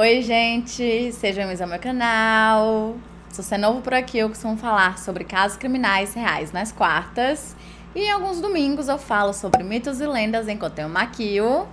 Oi, gente! Sejam bem-vindos ao meu canal. Se você é novo por aqui, eu costumo falar sobre casos criminais reais nas quartas. E em alguns domingos eu falo sobre mitos e lendas enquanto eu maquio.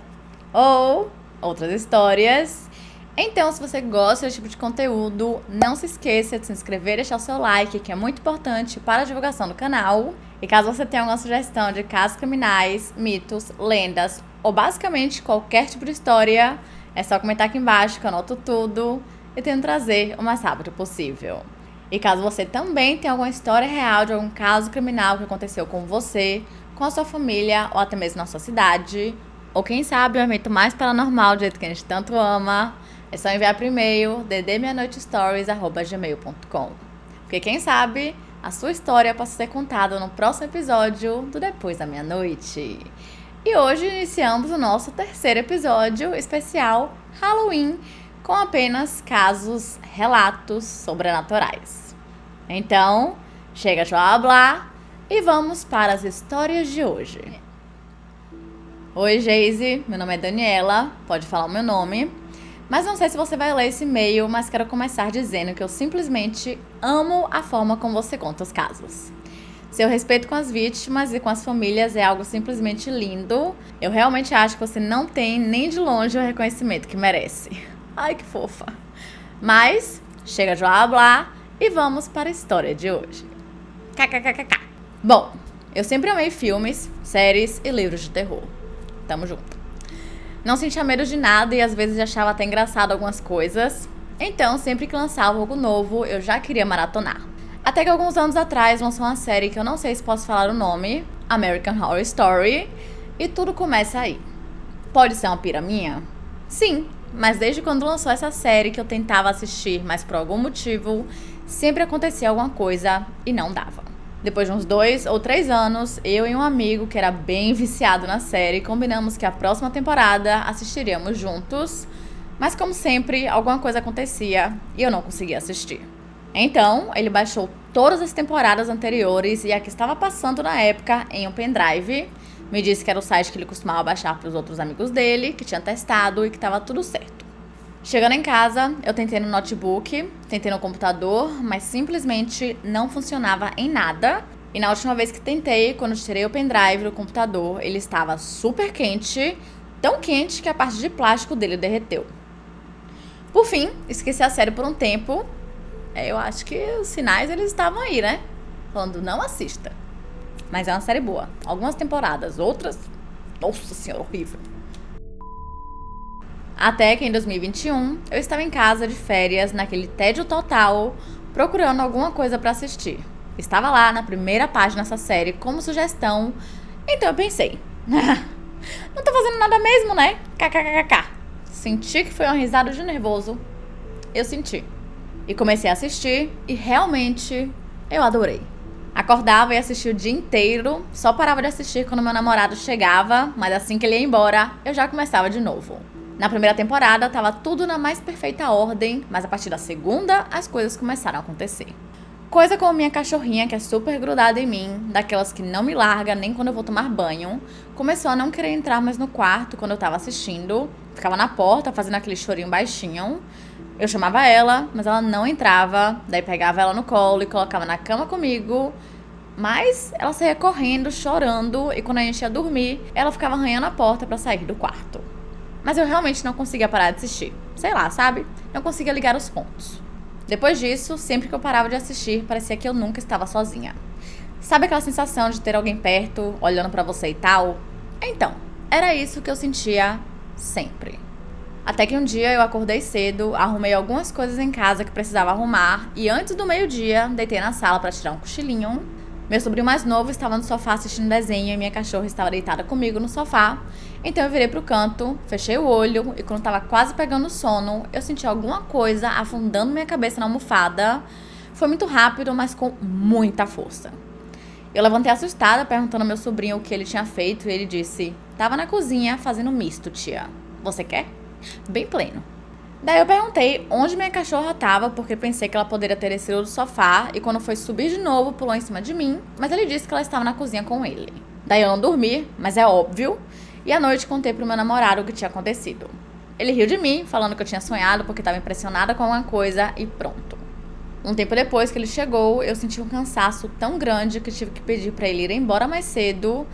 Ou outras histórias. Então, se você gosta desse tipo de conteúdo, não se esqueça de se inscrever e deixar o seu like, que é muito importante para a divulgação do canal. E caso você tenha alguma sugestão de casos criminais, mitos, lendas ou basicamente qualquer tipo de história, é só comentar aqui embaixo que eu anoto tudo e tento trazer o mais rápido possível. E caso você também tenha alguma história real de algum caso criminal que aconteceu com você, com a sua família ou até mesmo na sua cidade, ou quem sabe um evento mais paranormal do jeito que a gente tanto ama, é só enviar por e-mail ddmeanoitestories@gmail.com. Porque quem sabe a sua história possa ser contada no próximo episódio do Depois da Meia-Noite. E hoje iniciamos o nosso terceiro episódio especial Halloween, com apenas casos, relatos sobrenaturais. Então, chega de blá e vamos para as histórias de hoje. Oi, Geise, meu nome é Daniela, pode falar o meu nome. Mas não sei se você vai ler esse e-mail, mas quero começar dizendo que eu simplesmente amo a forma como você conta os casos. Seu respeito com as vítimas e com as famílias é algo simplesmente lindo. Eu realmente acho que você não tem nem de longe o reconhecimento que merece. Ai, que fofa. Mas, chega de blá blá e vamos para a história de hoje. KKKKK. Bom, eu sempre amei filmes, séries e livros de terror. Tamo junto. Não sentia medo de nada e às vezes achava até engraçado algumas coisas. Então, sempre que lançava algo novo, eu já queria maratonar. Até que alguns anos atrás lançou uma série que eu não sei se posso falar o nome, American Horror Story, e tudo começa aí. Pode ser uma pira minha? Sim, mas desde quando lançou essa série que eu tentava assistir, mas por algum motivo, sempre acontecia alguma coisa e não dava. Depois de uns 2 ou 3 anos, eu e um amigo que era bem viciado na série, combinamos que a próxima temporada assistiríamos juntos, mas como sempre, alguma coisa acontecia e eu não conseguia assistir. Então, ele baixou todas as temporadas anteriores e a que estava passando na época em um pendrive. Me disse que era o site que ele costumava baixar para os outros amigos dele, que tinha testado e que estava tudo certo. Chegando em casa, eu tentei no notebook, tentei no computador, mas simplesmente não funcionava em nada. E na última vez que tentei, quando eu tirei o pendrive do computador, ele estava super quente, tão quente que a parte de plástico dele derreteu. Por fim, esqueci a série por um tempo. Eu acho que os sinais eles estavam aí, né? Falando, não assista. Mas é uma série boa. Algumas temporadas, outras, nossa senhora, horrível. Até que em 2021, eu estava em casa de férias, naquele tédio total, procurando alguma coisa pra assistir. Estava lá na primeira página dessa série como sugestão, então eu pensei, não tô fazendo nada mesmo, né? KKKK. Senti que foi uma risada de nervoso. Eu senti. E comecei a assistir e realmente eu adorei. Acordava e assistia o dia inteiro, só parava de assistir quando meu namorado chegava, mas assim que ele ia embora, eu já começava de novo. Na primeira temporada tava tudo na mais perfeita ordem, mas a partir da segunda as coisas começaram a acontecer. Coisa como minha cachorrinha, que é super grudada em mim, daquelas que não me larga nem quando eu vou tomar banho, começou a não querer entrar mais no quarto quando eu tava assistindo, ficava na porta fazendo aquele chorinho baixinho. Eu chamava ela, mas ela não entrava, daí pegava ela no colo e colocava na cama comigo, mas ela saía correndo, chorando, e quando a gente ia dormir, ela ficava arranhando a porta pra sair do quarto. Mas eu realmente não conseguia parar de assistir. Sei lá, sabe? Não conseguia ligar os pontos. Depois disso, sempre que eu parava de assistir, parecia que eu nunca estava sozinha. Sabe aquela sensação de ter alguém perto, olhando pra você e tal? Então, era isso que eu sentia sempre. Até que um dia eu acordei cedo, arrumei algumas coisas em casa que precisava arrumar e antes do meio-dia, deitei na sala pra tirar um cochilinho. Meu sobrinho mais novo estava no sofá assistindo desenho e minha cachorra estava deitada comigo no sofá. Então eu virei pro canto, fechei o olho e quando estava quase pegando sono, eu senti alguma coisa afundando minha cabeça na almofada. Foi muito rápido, mas com muita força. Eu levantei assustada, perguntando ao meu sobrinho o que ele tinha feito e ele disse: "Tava na cozinha fazendo misto, tia. Você quer?" Bem pleno. Daí eu perguntei onde minha cachorra tava, porque pensei que ela poderia ter descido do sofá e quando foi subir de novo, pulou em cima de mim, mas ele disse que ela estava na cozinha com ele. Daí eu não dormi, mas é óbvio, e à noite contei pro meu namorado o que tinha acontecido. Ele riu de mim, falando que eu tinha sonhado porque estava impressionada com alguma coisa e pronto. Um tempo depois que ele chegou, eu senti um cansaço tão grande que tive que pedir para ele ir embora mais cedo.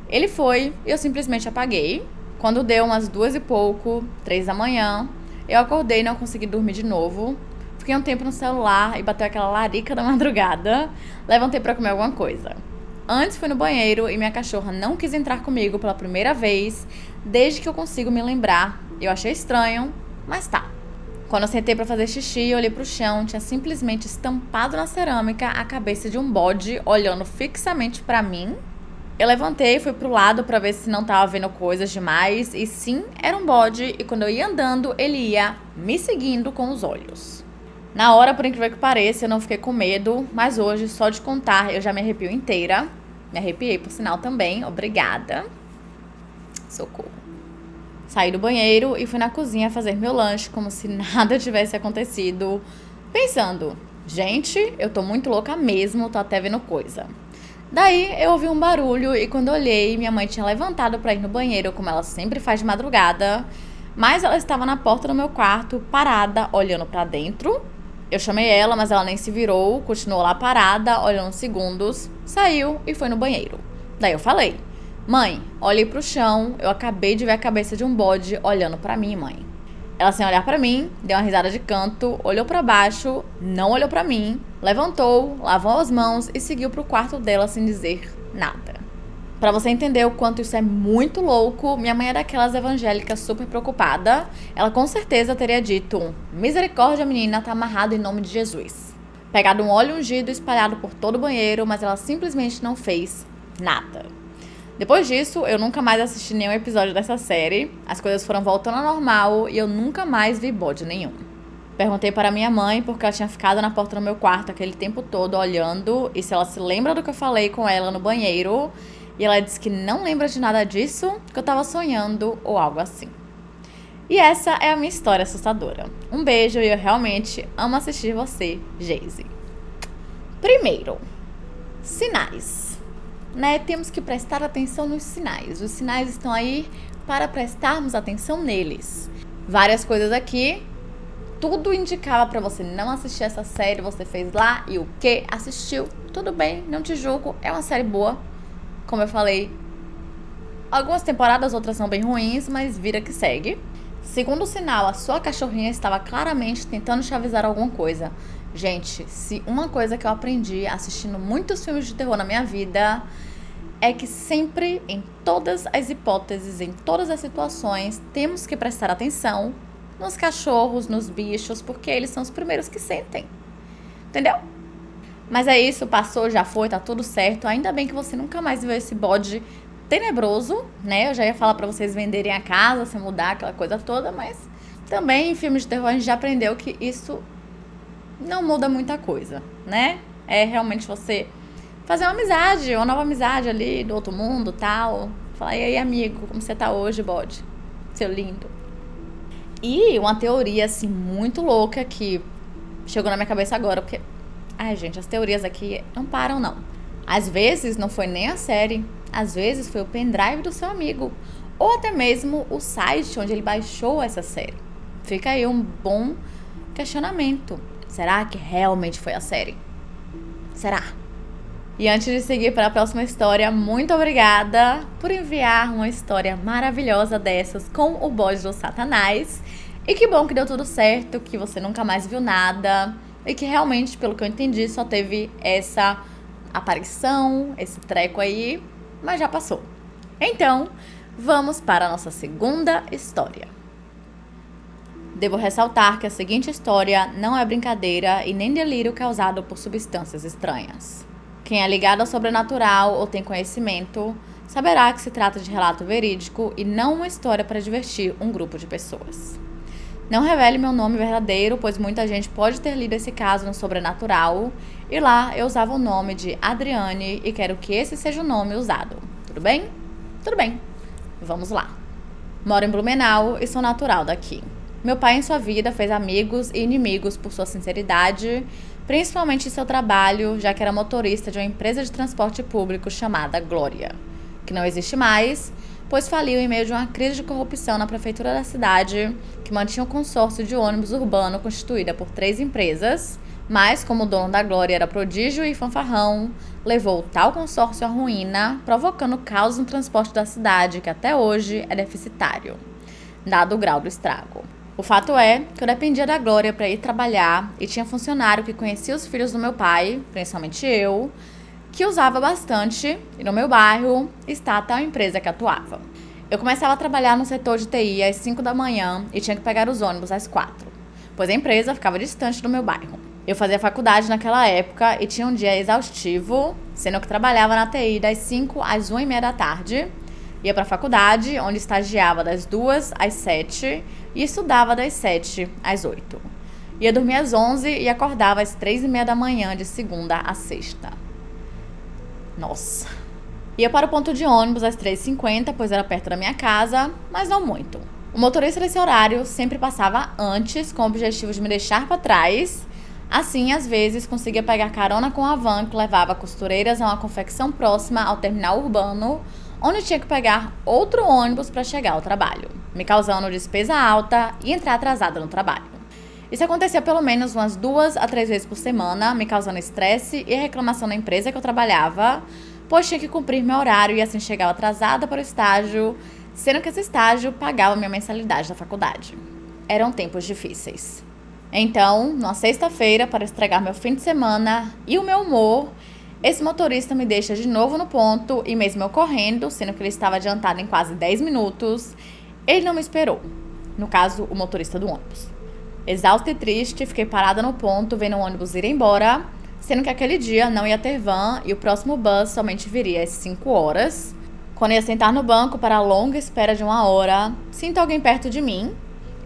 Ele foi e eu simplesmente apaguei. Quando deu umas 2 e pouco, 3 da manhã, eu acordei e não consegui dormir de novo. Fiquei um tempo no celular e bateu aquela larica da madrugada. Levantei para comer alguma coisa. Antes fui no banheiro e minha cachorra não quis entrar comigo pela primeira vez desde que eu consigo me lembrar. Eu achei estranho, mas tá. Quando eu sentei pra fazer xixi, eu olhei pro chão, tinha simplesmente estampado na cerâmica a cabeça de um bode olhando fixamente pra mim. Eu levantei e fui pro lado pra ver se não tava vendo coisas demais, e sim, era um bode, e quando eu ia andando, ele ia me seguindo com os olhos. Na hora, por incrível que pareça, eu não fiquei com medo, mas hoje, só de contar, eu já me arrepio inteira. Me arrepiei, por sinal, também. Obrigada. Socorro. Saí do banheiro e fui na cozinha fazer meu lanche como se nada tivesse acontecido, pensando, gente, eu tô muito louca mesmo, tô até vendo coisa. Daí eu ouvi um barulho e quando olhei, minha mãe tinha levantado pra ir no banheiro, como ela sempre faz de madrugada, mas ela estava na porta do meu quarto, parada, olhando pra dentro. Eu chamei ela, mas ela nem se virou, continuou lá parada, olhando uns segundos, saiu e foi no banheiro. Daí eu falei, mãe, olhei pro chão, eu acabei de ver a cabeça de um bode olhando pra mim, mãe. Ela, sem olhar pra mim, deu uma risada de canto, olhou pra baixo, não olhou pra mim, levantou, lavou as mãos e seguiu pro quarto dela sem dizer nada. Pra você entender o quanto isso é muito louco, minha mãe é daquelas evangélicas super preocupada. Ela com certeza teria dito, misericórdia, menina, tá amarrado em nome de Jesus. Pegado um óleo ungido espalhado por todo o banheiro, mas ela simplesmente não fez nada. Depois disso, eu nunca mais assisti nenhum episódio dessa série. As coisas foram voltando ao normal e eu nunca mais vi bode nenhum. Perguntei para minha mãe porque ela tinha ficado na porta do meu quarto aquele tempo todo olhando e se ela se lembra do que eu falei com ela no banheiro. E ela disse que não lembra de nada disso, que eu tava sonhando ou algo assim. E essa é a minha história assustadora. Um beijo e eu realmente amo assistir você, Geise. Primeiro, sinais. Temos que prestar atenção nos sinais. Os sinais estão aí para prestarmos atenção neles. Várias coisas aqui. Tudo indicava para você não assistir essa série. Você fez lá e o que? Assistiu. Tudo bem, não te julgo. É uma série boa. Como eu falei, algumas temporadas, outras são bem ruins, mas vira que segue. Segundo sinal, a sua cachorrinha estava claramente tentando te avisar alguma coisa. Gente, se uma coisa que eu aprendi assistindo muitos filmes de terror na minha vida é que sempre, em todas as hipóteses, em todas as situações, temos que prestar atenção nos cachorros, nos bichos, porque eles são os primeiros que sentem. Entendeu? Mas é isso, passou, já foi, tá tudo certo. Ainda bem que você nunca mais viu esse bode tenebroso, né? Eu já ia falar pra vocês venderem a casa, se mudar, aquela coisa toda, mas também em filmes de terror a gente já aprendeu que isso não muda muita coisa, né? É realmente você fazer uma amizade, uma nova amizade ali do outro mundo, tal. Falar, e aí, amigo, como você tá hoje, bode? Seu lindo. E uma teoria, assim, muito louca que chegou na minha cabeça agora, porque... Ai, gente, as teorias aqui não param, não. Às vezes não foi nem a série, às vezes foi o pendrive do seu amigo, ou até mesmo o site onde ele baixou essa série. Fica aí um bom questionamento. Será que realmente foi a série? Será? E antes de seguir para a próxima história, muito obrigada por enviar uma história maravilhosa dessas com o bode do Satanás. E que bom que deu tudo certo, que você nunca mais viu nada. E que realmente, pelo que eu entendi, só teve essa aparição, esse treco aí, mas já passou. Então, vamos para a nossa segunda história. Devo ressaltar que a seguinte história não é brincadeira e nem delírio causado por substâncias estranhas. Quem é ligado ao sobrenatural ou tem conhecimento, saberá que se trata de relato verídico e não uma história para divertir um grupo de pessoas. Não revele meu nome verdadeiro, pois muita gente pode ter lido esse caso no Sobrenatural, e lá eu usava o nome de Adriane e quero que esse seja o nome usado. Tudo bem? Tudo bem. Vamos lá. Moro em Blumenau e sou natural daqui. Meu pai em sua vida fez amigos e inimigos por sua sinceridade, principalmente em seu trabalho, já que era motorista de uma empresa de transporte público chamada Glória, que não existe mais, pois faliu em meio de uma crise de corrupção na prefeitura da cidade, que mantinha um consórcio de ônibus urbano constituída por 3 empresas, mas como o dono da glória era prodígio e fanfarrão, levou tal consórcio à ruína, provocando caos no transporte da cidade, que até hoje é deficitário, dado o grau do estrago. O fato é que eu dependia da Glória para ir trabalhar e tinha funcionário que conhecia os filhos do meu pai, principalmente eu, que usava bastante, e no meu bairro está a tal empresa que atuava. Eu começava a trabalhar no setor de TI às 5 da manhã e tinha que pegar os ônibus às 4, pois a empresa ficava distante do meu bairro. Eu fazia faculdade naquela época e tinha um dia exaustivo, sendo que trabalhava na TI das 5 às 1h30 da tarde, ia para a faculdade, onde estagiava das 2 às 7 e estudava das 7 às 8. Ia dormir às 11 e acordava às 3h30 da manhã de segunda a sexta. Nossa. Ia para o ponto de ônibus às 3h50, pois era perto da minha casa, mas não muito. O motorista desse horário sempre passava antes, com o objetivo de me deixar para trás. Assim, às vezes, conseguia pegar carona com a van que levava costureiras a uma confecção próxima ao terminal urbano, onde tinha que pegar outro ônibus para chegar ao trabalho, me causando despesa alta e entrar atrasada no trabalho. Isso acontecia pelo menos umas 2 a 3 vezes por semana, me causando estresse e reclamação na empresa que eu trabalhava, pois tinha que cumprir meu horário e assim chegava atrasada para o estágio, sendo que esse estágio pagava minha mensalidade da faculdade. Eram tempos difíceis. Então, numa sexta-feira, para estragar meu fim de semana e o meu humor, esse motorista me deixa de novo no ponto e mesmo eu correndo, sendo que ele estava adiantado em quase 10 minutos, ele não me esperou. No caso, o motorista do ônibus. Exausta e triste, fiquei parada no ponto, vendo o ônibus ir embora, sendo que aquele dia não ia ter van e o próximo bus somente viria às 5 horas. Quando ia sentar no banco para a longa espera de 1 hora, sinto alguém perto de mim.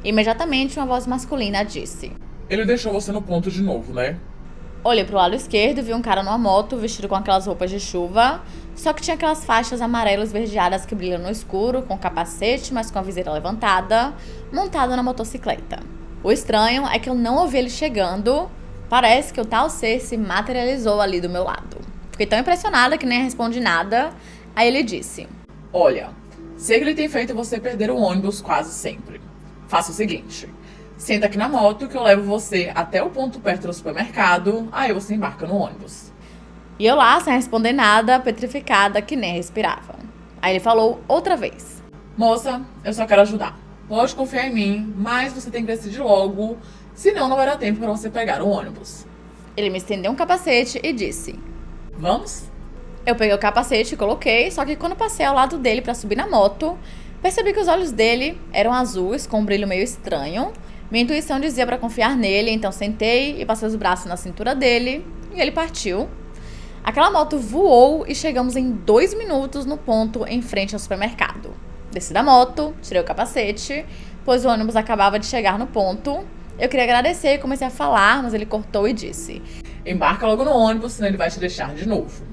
Imediatamente uma voz masculina disse: "Ele deixou você no ponto de novo, né?" Olhei pro lado esquerdo e vi um cara numa moto vestido com aquelas roupas de chuva, só que tinha aquelas faixas amarelas esverdeadas que brilham no escuro, com capacete, mas com a viseira levantada, montado na motocicleta. O estranho é que eu não ouvi ele chegando, parece que o tal ser se materializou ali do meu lado. Fiquei tão impressionada que nem respondi nada, aí ele disse: "Olha, sei que ele tem feito você perder o ônibus quase sempre. Faça o seguinte, senta aqui na moto que eu levo você até o ponto perto do supermercado, aí você embarca no ônibus." E eu lá, sem responder nada, petrificada, que nem respirava. Aí ele falou outra vez: "Moça, eu só quero ajudar. Pode confiar em mim, mas você tem que decidir logo, senão não vai dar tempo para você pegar o ônibus." Ele me estendeu um capacete e disse: "Vamos?" Eu peguei o capacete e coloquei, só que quando passei ao lado dele para subir na moto, percebi que os olhos dele eram azuis, com um brilho meio estranho. Minha intuição dizia para confiar nele, então sentei e passei os braços na cintura dele e ele partiu. Aquela moto voou e chegamos em 2 minutos no ponto em frente ao supermercado. Desci da moto, tirei o capacete, pois o ônibus acabava de chegar no ponto. Eu queria agradecer e comecei a falar, mas ele cortou e disse: "Embarca logo no ônibus, senão ele vai te deixar de novo."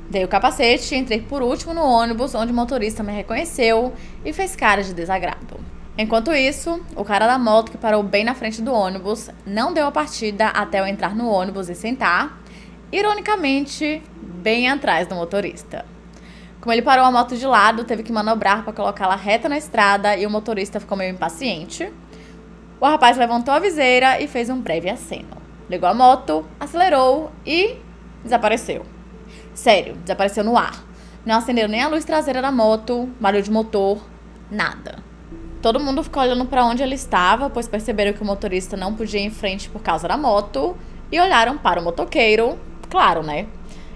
Dei o capacete e entrei por último no ônibus, onde o motorista me reconheceu e fez cara de desagrado. Enquanto isso, o cara da moto que parou bem na frente do ônibus não deu a partida até eu entrar no ônibus e sentar, ironicamente, bem atrás do motorista. Como ele parou a moto de lado, teve que manobrar para colocá-la reta na estrada e o motorista ficou meio impaciente. O rapaz levantou a viseira e fez um breve aceno. Ligou a moto, acelerou e desapareceu. Sério, desapareceu no ar. Não acendeu nem a luz traseira da moto, barulho de motor, nada. Todo mundo ficou olhando para onde ele estava, pois perceberam que o motorista não podia ir em frente por causa da moto e olharam para o motoqueiro, claro, né?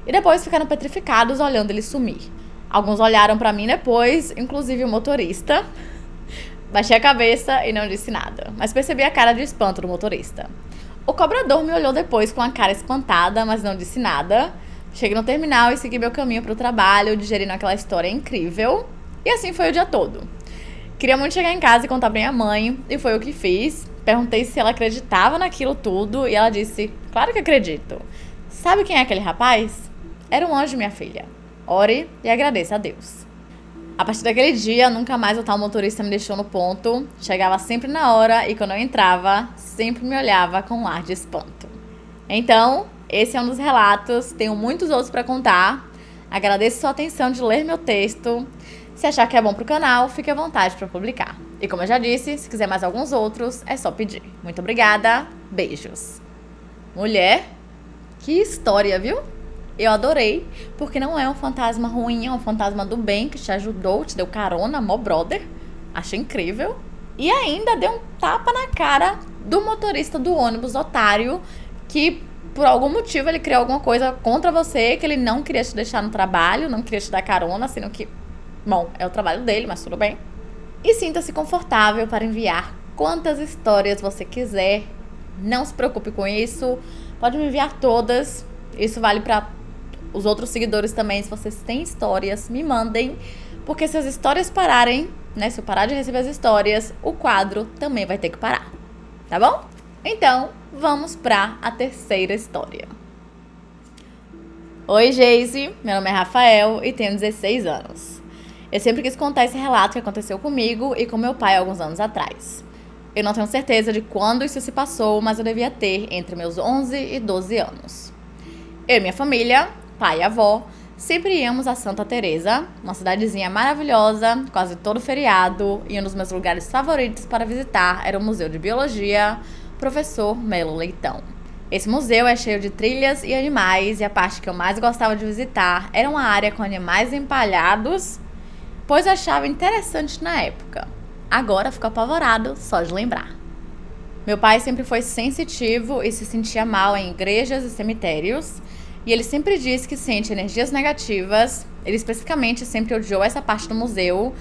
E depois ficaram petrificados olhando ele sumir. Alguns olharam para mim depois, inclusive o motorista. Baixei a cabeça e não disse nada, mas percebi a cara de espanto do motorista. O cobrador me olhou depois com a cara espantada, mas não disse nada. Cheguei no terminal e segui meu caminho para o trabalho, digerindo aquela história incrível. E assim foi o dia todo. Queria muito chegar em casa e contar pra minha mãe, e foi o que fiz. Perguntei se ela acreditava naquilo tudo, e ela disse: "Claro que acredito. Sabe quem é aquele rapaz? Era um anjo, minha filha. Ore e agradeça a Deus." A partir daquele dia, nunca mais o tal motorista me deixou no ponto. Chegava sempre na hora e quando eu entrava, sempre me olhava com um ar de espanto. Então, esse é um dos relatos. Tenho muitos outros para contar. Agradeço sua atenção de ler meu texto. Se achar que é bom pro canal, fique à vontade para publicar. E como eu já disse, se quiser mais alguns outros, é só pedir. Muito obrigada, beijos. Mulher, que história, viu? Eu adorei, porque não é um fantasma ruim, é um fantasma do bem que te ajudou, te deu carona, mó brother. Achei incrível. E ainda deu um tapa na cara do motorista do ônibus otário, que por algum motivo ele criou alguma coisa contra você, que ele não queria te deixar no trabalho, não queria te dar carona, sendo que, bom, é o trabalho dele, mas tudo bem. E sinta-se confortável para enviar quantas histórias você quiser. Não se preocupe com isso. Pode me enviar todas. Isso vale para os outros seguidores também. Se vocês têm histórias, me mandem. Porque se as histórias pararem, né? Se eu parar de receber as histórias, o quadro também vai ter que parar. Tá bom? Então, vamos para a terceira história. Oi, Geise. Meu nome é Rafael e tenho 16 anos. Eu sempre quis contar esse relato que aconteceu comigo e com meu pai alguns anos atrás. Eu não tenho certeza de quando isso se passou, mas eu devia ter entre meus 11 e 12 anos. Eu e minha família, pai e avó, sempre íamos a Santa Teresa, uma cidadezinha maravilhosa, quase todo feriado, e um dos meus lugares favoritos para visitar era o Museu de Biologia Professor Melo Leitão. Esse museu é cheio de trilhas e animais, e a parte que eu mais gostava de visitar era uma área com animais empalhados, pois eu achava interessante na época. Agora fico apavorado só de lembrar. Meu pai sempre foi sensitivo e se sentia mal em igrejas e cemitérios. E ele sempre diz que sente energias negativas. Ele especificamente sempre odiou essa parte do museu.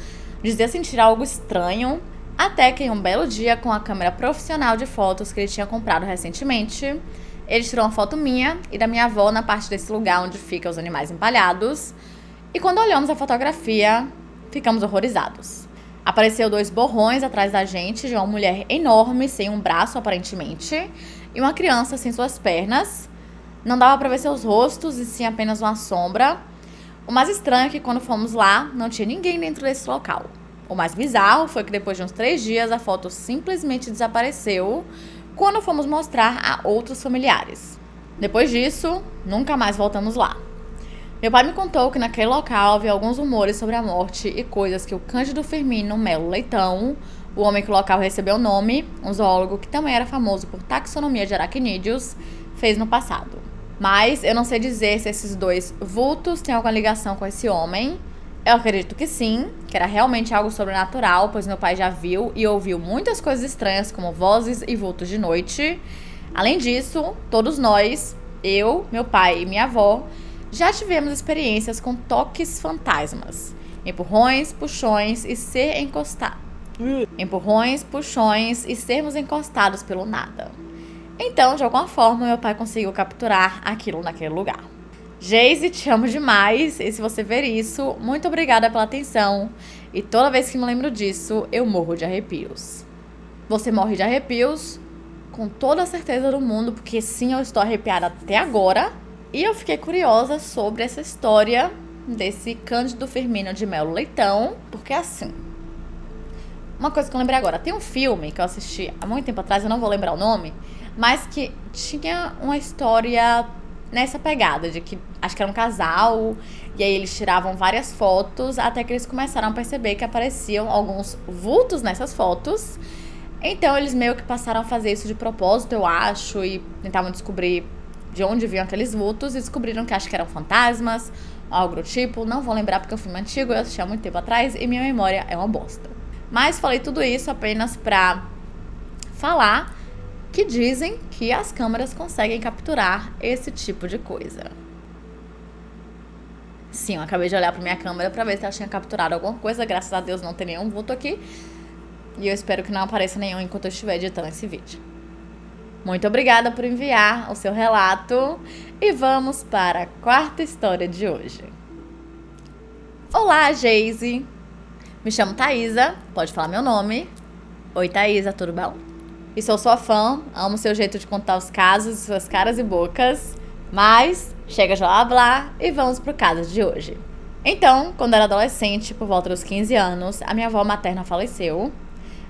Dizia sentir algo estranho. Até que em um belo dia, com a câmera profissional de fotos que ele tinha comprado recentemente, ele tirou uma foto minha e da minha avó na parte desse lugar onde ficam os animais empalhados. E quando olhamos a fotografia, ficamos horrorizados. Apareceu 2 borrões atrás da gente, de uma mulher enorme, sem um braço aparentemente, e uma criança sem suas pernas. Não dava pra ver seus rostos, e sim apenas uma sombra. O mais estranho é que quando fomos lá, não tinha ninguém dentro desse local. O mais bizarro foi que depois de uns 3 dias, a foto simplesmente desapareceu quando fomos mostrar a outros familiares. Depois disso, nunca mais voltamos lá. Meu pai me contou que naquele local havia alguns rumores sobre a morte e coisas que o Cândido Firmino Melo Leitão, o homem que o local recebeu o nome, um zoólogo que também era famoso por taxonomia de aracnídeos, fez no passado. Mas eu não sei dizer se esses 2 vultos têm alguma ligação com esse homem. Eu acredito que sim, que era realmente algo sobrenatural, pois meu pai já viu e ouviu muitas coisas estranhas, como vozes e vultos de noite. Além disso, todos nós, eu, meu pai e minha avó, já tivemos experiências com toques fantasmas, empurrões, puxões e sermos encostados pelo nada. Então, de alguma forma, meu pai conseguiu capturar aquilo naquele lugar. Geise, te amo demais, e se você ver isso, muito obrigada pela atenção, e toda vez que me lembro disso, eu morro de arrepios. Você morre de arrepios com toda a certeza do mundo, porque sim, eu estou arrepiada até agora. E eu fiquei curiosa sobre essa história desse Cândido Firmino de Melo Leitão, porque assim, uma coisa que eu lembrei agora, tem um filme que eu assisti há muito tempo atrás, eu não vou lembrar o nome, mas que tinha uma história nessa pegada, de que acho que era um casal, e aí eles tiravam várias fotos, até que eles começaram a perceber que apareciam alguns vultos nessas fotos. Então eles meio que passaram a fazer isso de propósito, eu acho, e tentavam descobrir de onde vinham aqueles vultos e descobriram que acho que eram fantasmas, algo do tipo. Não vou lembrar porque é um filme antigo, eu assisti há muito tempo atrás e minha memória é uma bosta. Mas falei tudo isso apenas pra falar que dizem que as câmeras conseguem capturar esse tipo de coisa. Sim, eu acabei de olhar pra minha câmera pra ver se ela tinha capturado alguma coisa. Graças a Deus não tem nenhum vulto aqui. E eu espero que não apareça nenhum enquanto eu estiver editando esse vídeo. Muito obrigada por enviar o seu relato e vamos para a 4ª história de hoje. Olá, Geise. Me chamo Thaisa, pode falar meu nome. Oi, Thaisa, tudo bom? E sou sua fã, amo seu jeito de contar os casos, suas caras e bocas. Mas chega de blá blá e vamos pro caso de hoje. Então, quando eu era adolescente, por volta dos 15 anos, a minha avó materna faleceu.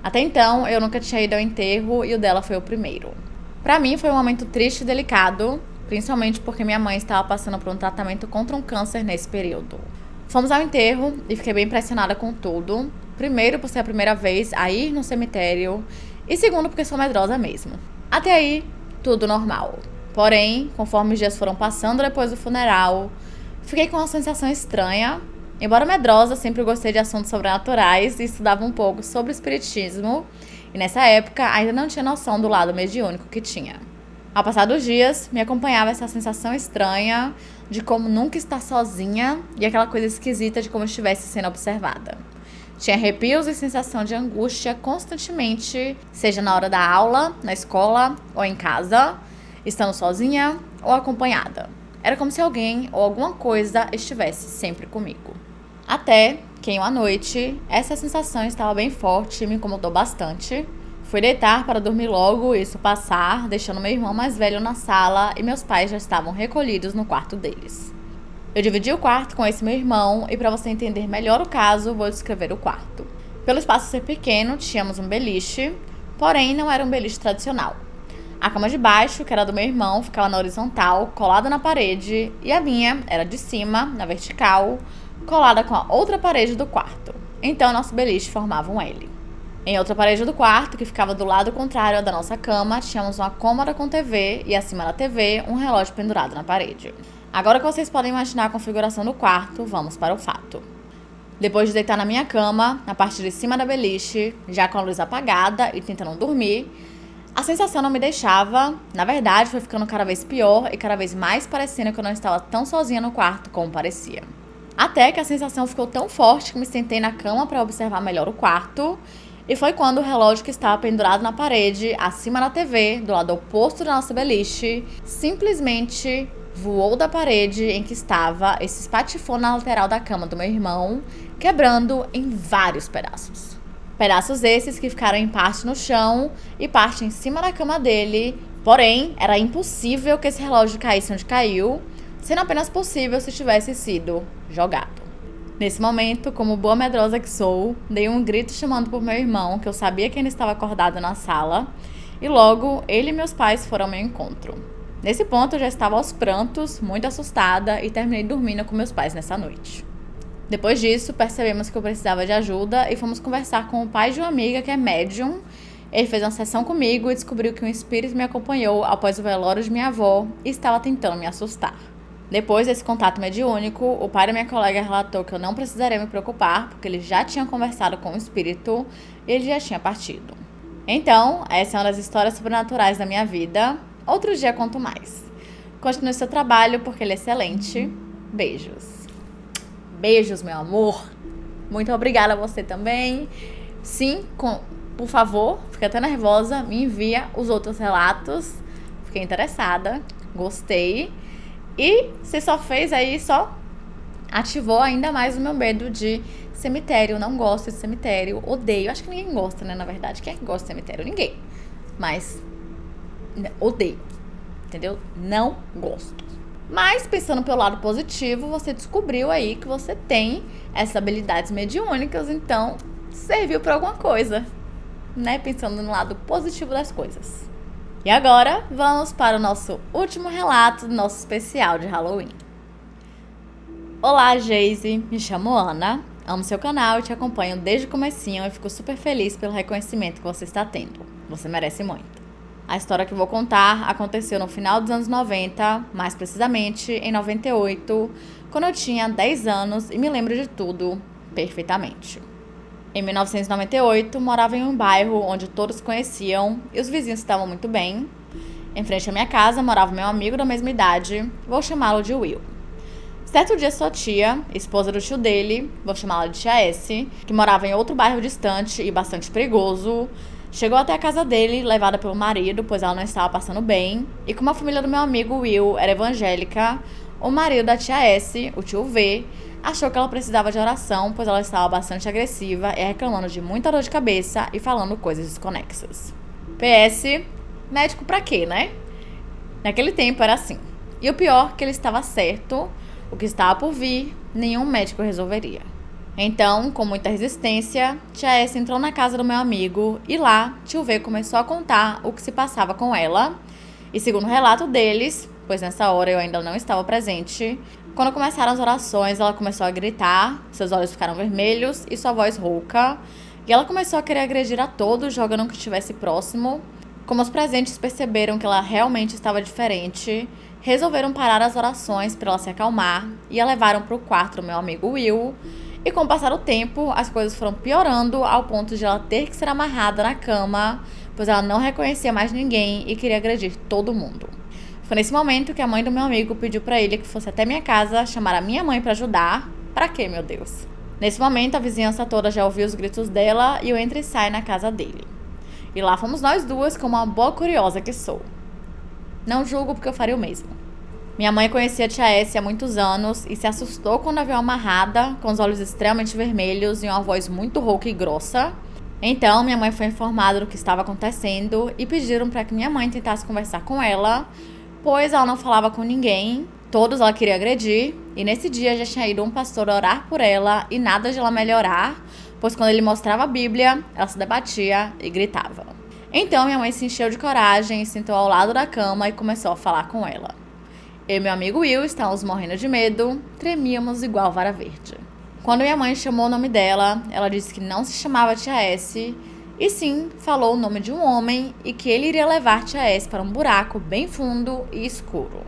Até então, eu nunca tinha ido ao enterro e o dela foi o primeiro. Pra mim foi um momento triste e delicado, principalmente porque minha mãe estava passando por um tratamento contra um câncer nesse período. Fomos ao enterro e fiquei bem impressionada com tudo. Primeiro, por ser a primeira vez a ir no cemitério. E segundo, porque sou medrosa mesmo. Até aí, tudo normal. Porém, conforme os dias foram passando depois do funeral, fiquei com uma sensação estranha. Embora medrosa, sempre gostei de assuntos sobrenaturais e estudava um pouco sobre o espiritismo. E nessa época, ainda não tinha noção do lado mediúnico que tinha. Ao passar dos dias, me acompanhava essa sensação estranha de como nunca estar sozinha e aquela coisa esquisita de como estivesse sendo observada. Tinha arrepios e sensação de angústia constantemente, seja na hora da aula, na escola ou em casa, estando sozinha ou acompanhada. Era como se alguém ou alguma coisa estivesse sempre comigo. Até que em uma noite, essa sensação estava bem forte e me incomodou bastante. Fui deitar para dormir logo e isso passar, deixando meu irmão mais velho na sala e meus pais já estavam recolhidos no quarto deles. Eu dividi o quarto com esse meu irmão e para você entender melhor o caso, vou descrever o quarto. Pelo espaço ser pequeno, tínhamos um beliche, porém não era um beliche tradicional. A cama de baixo, que era do meu irmão, ficava na horizontal, colada na parede, e a minha era de cima, na vertical, colada com a outra parede do quarto. Então nosso beliche formava um L. Em outra parede do quarto, que ficava do lado contrário à da nossa cama, tínhamos uma cômoda com TV e acima da TV um relógio pendurado na parede. Agora que vocês podem imaginar a configuração do quarto, vamos para o fato. Depois de deitar na minha cama, na parte de cima da beliche, já com a luz apagada e tentando dormir, a sensação não me deixava, na verdade foi ficando cada vez pior e cada vez mais parecendo que eu não estava tão sozinha no quarto como parecia. Até que a sensação ficou tão forte que me sentei na cama para observar melhor o quarto. E foi quando o relógio que estava pendurado na parede, acima da TV, do lado oposto da nossa beliche, simplesmente voou da parede em que estava e se espatifou na lateral da cama do meu irmão, quebrando em vários pedaços. Pedaços esses que ficaram em parte no chão e parte em cima da cama dele, porém, era impossível que esse relógio caísse onde caiu, sendo apenas possível se tivesse sido jogado. Nesse momento, como boa medrosa que sou, dei um grito chamando por meu irmão, que eu sabia que ainda estava acordado na sala, e logo ele e meus pais foram ao meu encontro. Nesse ponto, eu já estava aos prantos, muito assustada, e terminei dormindo com meus pais nessa noite. Depois disso, percebemos que eu precisava de ajuda e fomos conversar com o pai de uma amiga que é médium. Ele fez uma sessão comigo e descobriu que um espírito me acompanhou após o velório de minha avó e estava tentando me assustar. Depois desse contato mediúnico, o pai da minha colega relatou que eu não precisaria me preocupar, porque ele já tinha conversado com o espírito e ele já tinha partido. Então, essa é uma das histórias sobrenaturais da minha vida. Outro dia conto mais. Continue seu trabalho, porque ele é excelente. Beijos. Beijos, meu amor. Muito obrigada a você também. Sim, por favor, fica até nervosa, me envia os outros relatos. Fiquei interessada, gostei. E se só fez aí, só ativou ainda mais o meu medo de cemitério. Não gosto de cemitério, odeio. Acho que ninguém gosta, né, na verdade. Quem é que gosta de cemitério? Ninguém. Mas odeio, entendeu? Não gosto. Mas pensando pelo lado positivo, você descobriu aí que você tem essas habilidades mediúnicas, então serviu para alguma coisa, né? Pensando no lado positivo das coisas. E agora, vamos para o nosso último relato do nosso especial de Halloween. Olá, Geise, me chamo Ana, amo seu canal e te acompanho desde o comecinho e fico super feliz pelo reconhecimento que você está tendo. Você merece muito. A história que vou contar aconteceu no final dos anos 90, mais precisamente em 98, quando eu tinha 10 anos e me lembro de tudo perfeitamente. Em 1998, morava em um bairro onde todos se conheciam e os vizinhos estavam muito bem. Em frente à minha casa morava meu amigo da mesma idade, vou chamá-lo de Will. Certo dia sua tia, esposa do tio dele, vou chamá-la de tia S, que morava em outro bairro distante e bastante perigoso, chegou até a casa dele, levada pelo marido, pois ela não estava passando bem, e como a família do meu amigo Will era evangélica, o marido da tia S, o tio V, achou que ela precisava de oração, pois ela estava bastante agressiva e reclamando de muita dor de cabeça e falando coisas desconexas. PS, médico pra quê, né? Naquele tempo era assim. E o pior, que ele estava certo, o que estava por vir, nenhum médico resolveria. Então, com muita resistência, tia S entrou na casa do meu amigo e lá, tio V começou a contar o que se passava com ela. E segundo o relato deles, pois nessa hora eu ainda não estava presente, Quando começaram as orações, ela começou a gritar, seus olhos ficaram vermelhos e sua voz rouca. E ela começou a querer agredir a todos, jogando o que estivesse próximo. Como os presentes perceberam que ela realmente estava diferente, resolveram parar as orações para ela se acalmar e a levaram para o quarto do meu amigo Will. E com o passar do tempo, as coisas foram piorando ao ponto de ela ter que ser amarrada na cama, pois ela não reconhecia mais ninguém e queria agredir todo mundo. Foi nesse momento que a mãe do meu amigo pediu pra ele que fosse até minha casa chamar a minha mãe pra ajudar. Pra quê, meu Deus? Nesse momento, a vizinhança toda já ouviu os gritos dela e o entra e sai na casa dele. E lá fomos nós duas, como uma boa curiosa que sou. Não julgo porque eu faria o mesmo. Minha mãe conhecia a tia S há muitos anos e se assustou quando a viu amarrada, com os olhos extremamente vermelhos e uma voz muito rouca e grossa. Então, minha mãe foi informada do que estava acontecendo e pediram para que minha mãe tentasse conversar com ela, pois ela não falava com ninguém, todos ela queria agredir, e nesse dia já tinha ido um pastor orar por ela e nada de ela melhorar, pois quando ele mostrava a Bíblia, ela se debatia e gritava. Então minha mãe se encheu de coragem, sentou ao lado da cama e começou a falar com ela. Eu e meu amigo Will estávamos morrendo de medo, tremíamos igual vara verde. Quando minha mãe chamou o nome dela, ela disse que não se chamava Tia S, e sim, falou o nome de um homem e que ele iria levar Tia S para um buraco bem fundo e escuro.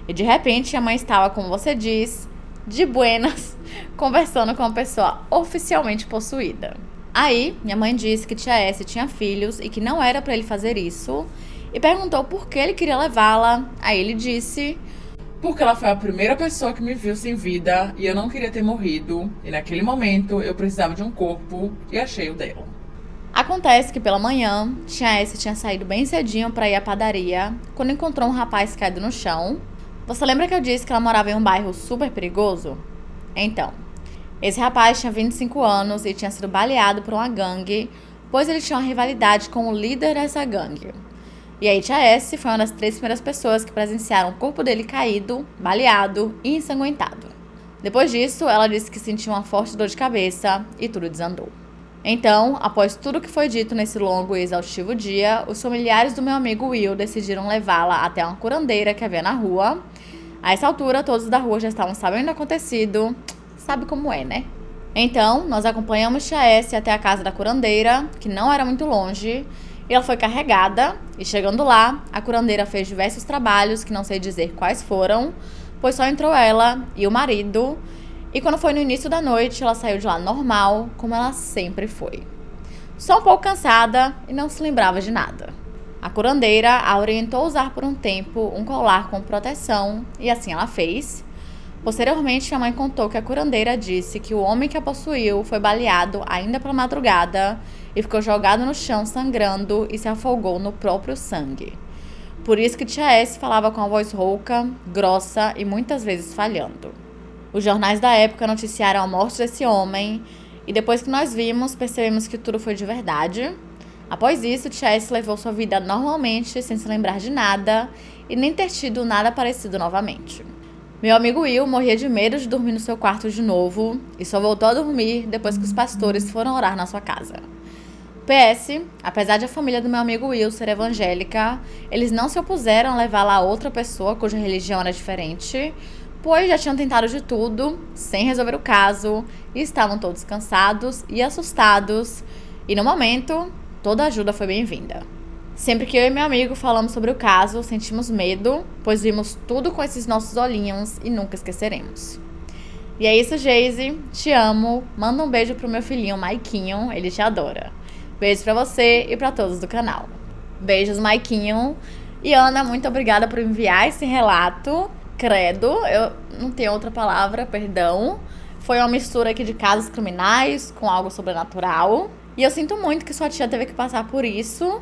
E de repente a mãe estava, como você diz, de buenas, conversando com uma pessoa oficialmente possuída. Aí, minha mãe disse que Tia S tinha filhos e que não era para ele fazer isso, e perguntou por que ele queria levá-la. Aí ele disse: porque ela foi a primeira pessoa que me viu sem vida e eu não queria ter morrido, e naquele momento eu precisava de um corpo e achei o dela. Acontece que pela manhã, Tia S tinha saído bem cedinho para ir à padaria, quando encontrou um rapaz caído no chão. Você lembra que eu disse que ela morava em um bairro super perigoso? Então, esse rapaz tinha 25 anos e tinha sido baleado por uma gangue, pois ele tinha uma rivalidade com o líder dessa gangue. E aí Tia S foi uma das 3 primeiras pessoas que presenciaram o corpo dele caído, baleado e ensanguentado. Depois disso, ela disse que sentiu uma forte dor de cabeça e tudo desandou. Então, após tudo que foi dito nesse longo e exaustivo dia, os familiares do meu amigo Will decidiram levá-la até uma curandeira que havia na rua. A essa altura, todos da rua já estavam sabendo do acontecido. Sabe como é, né? Então, nós acompanhamos Tia S até a casa da curandeira, que não era muito longe, e ela foi carregada, e chegando lá, a curandeira fez diversos trabalhos, que não sei dizer quais foram, pois só entrou ela e o marido. E quando foi no início da noite, ela saiu de lá normal, como ela sempre foi. Só um pouco cansada e não se lembrava de nada. A curandeira a orientou a usar por um tempo um colar com proteção, e assim ela fez. Posteriormente, minha mãe contou que a curandeira disse que o homem que a possuiu foi baleado ainda pela madrugada e ficou jogado no chão sangrando e se afogou no próprio sangue. Por isso que Tia S falava com a voz rouca, grossa e muitas vezes falhando. Os jornais da época noticiaram a morte desse homem e depois que nós vimos, percebemos que tudo foi de verdade. Após isso, Tia S levou sua vida normalmente, sem se lembrar de nada e nem ter tido nada parecido novamente. Meu amigo Will morria de medo de dormir no seu quarto de novo e só voltou a dormir depois que os pastores foram orar na sua casa. PS, apesar de a família do meu amigo Will ser evangélica, eles não se opuseram a levá-la a outra pessoa cuja religião era diferente, pois já tinham tentado de tudo, sem resolver o caso, e estavam todos cansados e assustados, e no momento, toda ajuda foi bem-vinda. Sempre que eu e meu amigo falamos sobre o caso, sentimos medo, pois vimos tudo com esses nossos olhinhos e nunca esqueceremos. E é isso, Geise, te amo, manda um beijo pro meu filhinho Maiquinho, ele te adora. Beijo pra você e pra todos do canal. Beijos, Maiquinho. E Ana, muito obrigada por enviar esse relato. Credo, eu não tenho outra palavra, perdão. Foi uma mistura aqui de casos criminais com algo sobrenatural. E eu sinto muito que sua tia teve que passar por isso.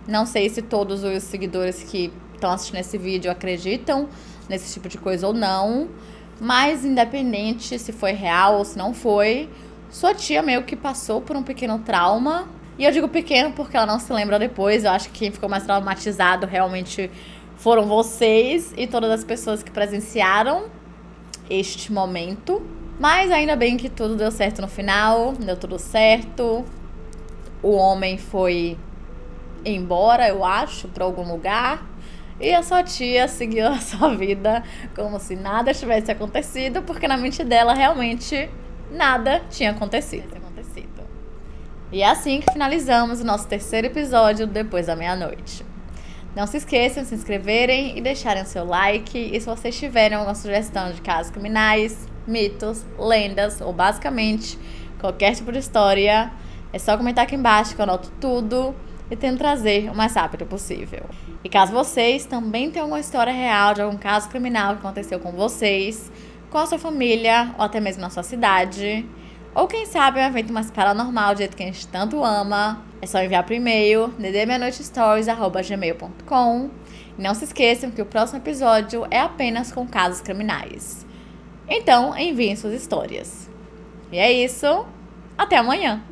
Não sei se todos os seguidores que estão assistindo esse vídeo acreditam nesse tipo de coisa ou não. Mas independente se foi real ou se não foi, sua tia meio que passou por um pequeno trauma. E eu digo pequeno porque ela não se lembra depois. Eu acho que quem ficou mais traumatizado realmente foram vocês e todas as pessoas que presenciaram este momento. Mas ainda bem que tudo deu certo no final, deu tudo certo. O homem foi embora, eu acho, para algum lugar. E a sua tia seguiu a sua vida como se nada tivesse acontecido, porque na mente dela realmente nada tinha acontecido. E é assim que finalizamos o nosso terceiro episódio Depois da Meia-Noite. Não se esqueçam de se inscreverem e deixarem o seu like. E se vocês tiverem alguma sugestão de casos criminais, mitos, lendas ou basicamente qualquer tipo de história, é só comentar aqui embaixo que eu anoto tudo e tento trazer o mais rápido possível. E caso vocês também tenham alguma história real de algum caso criminal que aconteceu com vocês, com a sua família ou até mesmo na sua cidade, ou quem sabe um evento mais paranormal do jeito que a gente tanto ama, é só enviar por e-mail ddmeanoitestories@gmail.com. E não se esqueçam que o próximo episódio é apenas com casos criminais. Então enviem suas histórias. E é isso, até amanhã!